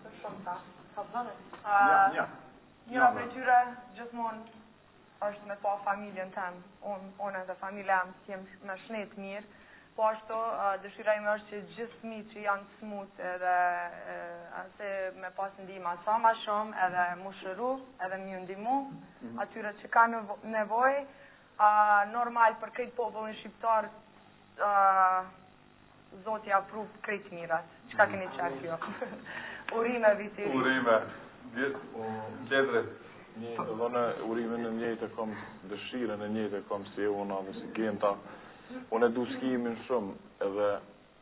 të shumta. Ka plane? Njëra për tyre gjithmonë është me pa familjen tem. Unë dhe familja më jem me shnet mirë. Po ashtu, dëshira ime është që gjithë fëmijët që janë smut edhe me pas ndihma sa ma shumë, edhe mu shëru, edhe m'ju ndihmu, atyre që ka nevoj, normal për këtë popullin shqiptar, Zoti apruv këtë mirat. Çka keni qartë jo? Urime viti. Urime. Ledre. Të dhone urime në njëjtë e kom dëshire në njëjtë e kom si e unë dhe si Genta. Unë e du skimin shumë edhe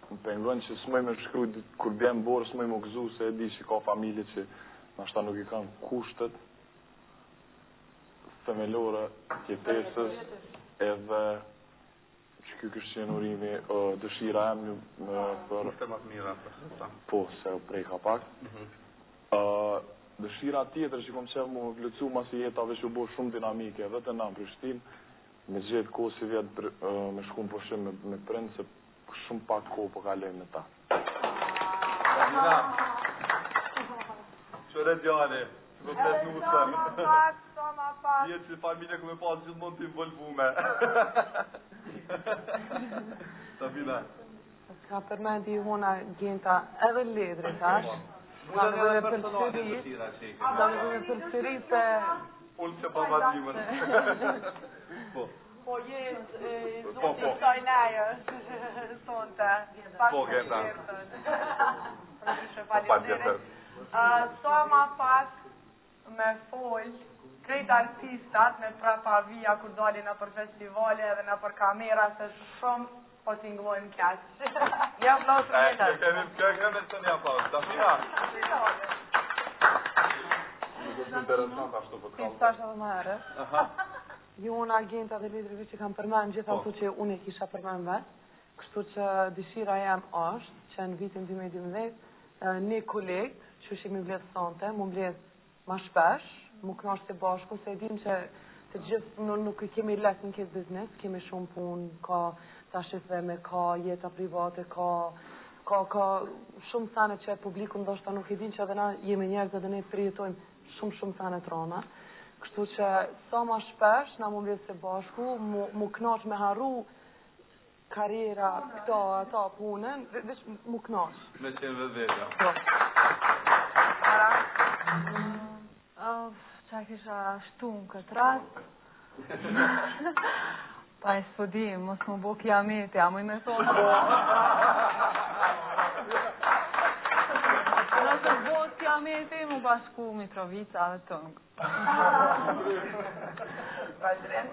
më pengon që s'moj me shkru kur bjem borë s'moj më gëzu se e di që ka familje që nashta nuk i kanë kushtet themelore tjetesës edhe që kjo kështë qenë urimi dëshira em për... Kushte më të mira për po, se u prejka pak. Dëshira tjetër që kom qef mu vlëcu masi jeta veç u bo shumë dinamike edhe të na në Prishtinë me gjithë kohë si vjetë me shku në pushim me prindë se shumë pak kohë po kaloj me ta. Samina, qëre djane, që më pes nusën. Sama pak. Jetë që familje ku me pas gjithmonë të involvume. Samina. Ka përmendi hona Genta edhe Ledri, tash. Ka në përsëri se... Unë që pa madimën. Po jetë, zotë i kësaj leje, sonte. Po, Genta. Sa ma pak me folë, krejt artistat me prapa vija kur dali në për festivale edhe në për kamera, se shumë po t'ingojnë kjaqë. Ja, vlasë në jetë. Kemi të një aplaus. Dafina. Nuk është interesant ashtu për kalë. Pista është edhe më herë. Jo unë Genta dhe Ledri që kam përmen gjitha ato që unë e kisha përmen vetë. Kështu që dëshira jam është që në vitin 2012 një kolegë që shimi mbledh sonte, mu mbledh ma shpesh, mu knash të bashku, se e dim që të gjithë nuk kemi let në këtë biznes, kemi shumë punë, ka tashitve me ka jeta private, ka shumë sane që publiku ndoshta nuk i din që edhe na jemi njerëz edhe ne përjetojmë shumë sane trona. Kështu që sa ma shpesh, na mu mbledh të bashku, mu knash me harru karriera, këta, ata punën, veç mu knash. Me qenë vedvetja. Qa kisha shtu në këtë rast? Pa e s'podim, mos më bo kiameti, a mu i me thonë. Nëse bo kiameti, mu bashku Mitrovica dhe tëngë. Vazhdrim?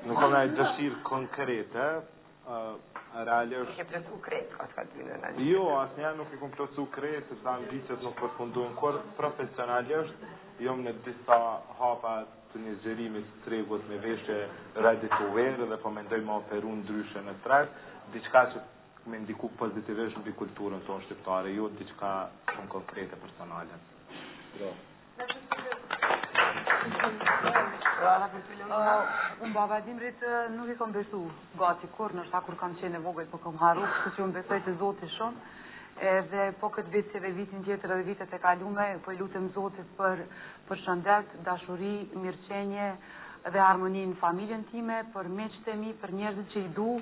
Nuk kam najtë dëshirë konkrete, realisht... Nuk e plëcu kretë, ka s'ka të vinë në gjithë? Jo, asë njerë nuk e kom plëcu kretë, sepse ambicet nuk përfundojnë kur profesionalisht, jom në disa hapa të një zgjerimit të tregut me veshje ready to wear dhe po mendoj ma operu ndryshe në treg, diçka që me ndiku pozitivisht në kulturën tonë shqiptare, jo diçka shumë konkrete personale. Unë baba Dimrit nuk i kom besu gati kur, nështë ta kur kam qenë e vogël, po kom haru, kështu që unë besoj të Zoti shumë, edhe po këtë vit që dhe vitin tjetër edhe vitet e kalume, po i lutem Zotit për shëndet, dashuri, mirëqenje dhe harmoni në familjen time, për meqët e mi, për njerëzit që i du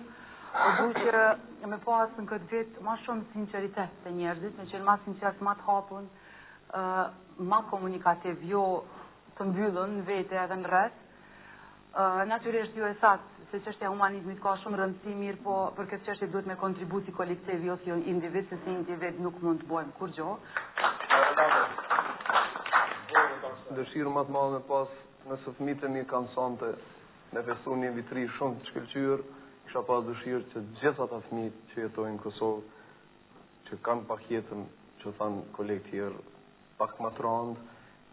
që me pas në këtë vit ma shumë sinceritet të njerëzit, me qenë ma sinqert, ma të hapun, ma komunikativ, jo të mbyllën në vete edhe në rreth. Natyrisht ju e thatë se çështja e humanizmit ka shumë rëndësi mirë, po për këtë çështje duhet me kontributi kolektiv, jo si individ, se si individ nuk mund të bëjmë kur gjo. Dëshirë më të madhe me pas, nëse fëmijët e mi kanë sonte me festu një vitri shumë të shkëlqyer, kisha pas dëshirë që gjithë ata fëmijët që jetojnë në Kosovë, që kanë pak jetën, që thanë kolegë tjerë, pak më të randë,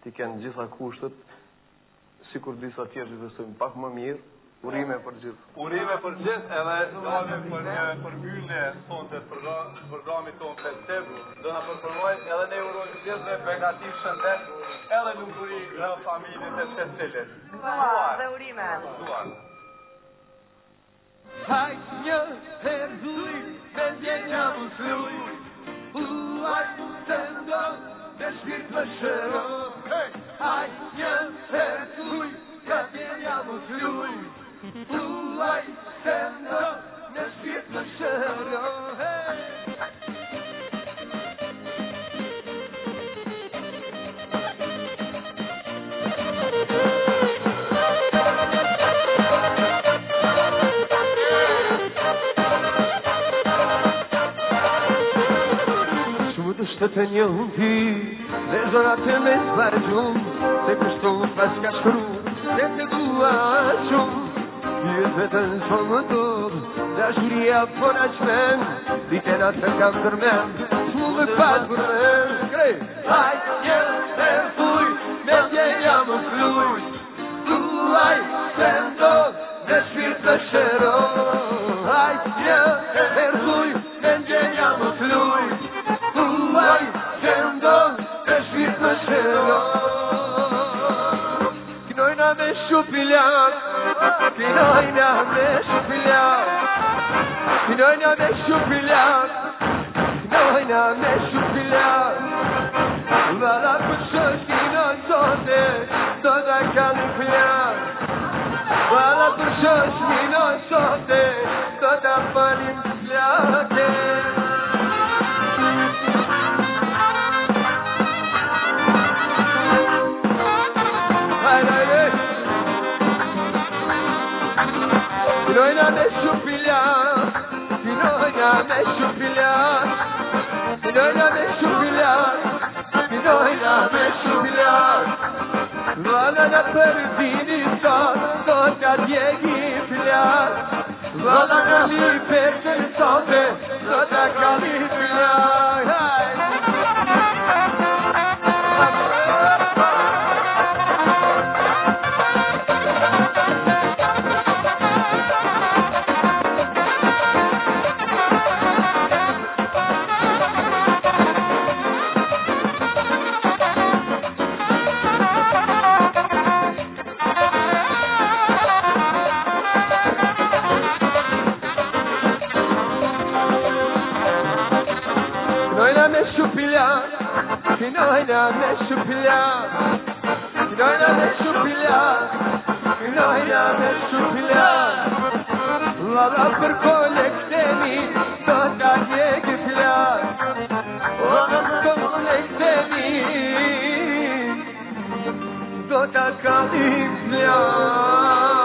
t'i kenë gjitha kushtet, si kur disa tjerë që vestojnë pak më mirë, urime për gjithë. Urime për gjithë, edhe dalim për një përmbyllje sonte programit tonë festiv, do na përformoj edhe ne urojmë gjithë me begativ shëndet, edhe lumturi në familjen e secilit. Dhe urime. Hajt një herë zuli, bezje që më sëllu, në shpirt më shëro. Haj një herë t'luj, ka t'jenja më t'luj. Thuaj se ndo, në shpirt më shëro. Të të njën ti, dhe zonat të me zbargjum, se kështu pas ka shkru, se të dua shumë. Jetë vetën shumë më tobë, dashuria po na qmen, ditena të kam dërmen, s'mu me pat përmen. Haj një herë thuj, me djenja më fluj, thuaj se ndodh, në shpirt të shëro. Haj një herë thuj, me djenja më fluj, thuaj se ndodh, në shpirt të shëro. Kinojna me shupiljak, kinojna me shupiljak, kinojna me shupiljak, kinojna me shupiljak. Vala për shosh kinon sote, do t'a kalli plak. Vala për shosh kinon sote, do t'a falim plake. Kinojna me shupiljak, kinojna me shupiljak, kinojna me shupiljak, kinojna me shupiljak. Vala në përdini sot, do t'ka djegi plak. Vala në li përën sote, do t'ka kalli plak. Kinojna me shupiljak, kinojna me shupiljak, kinojna me shupiljak, kinojna me shupiljak. Vala për kolektemi, do t'a djegi plak. Vala për kolektemi, do t'a kalli plak.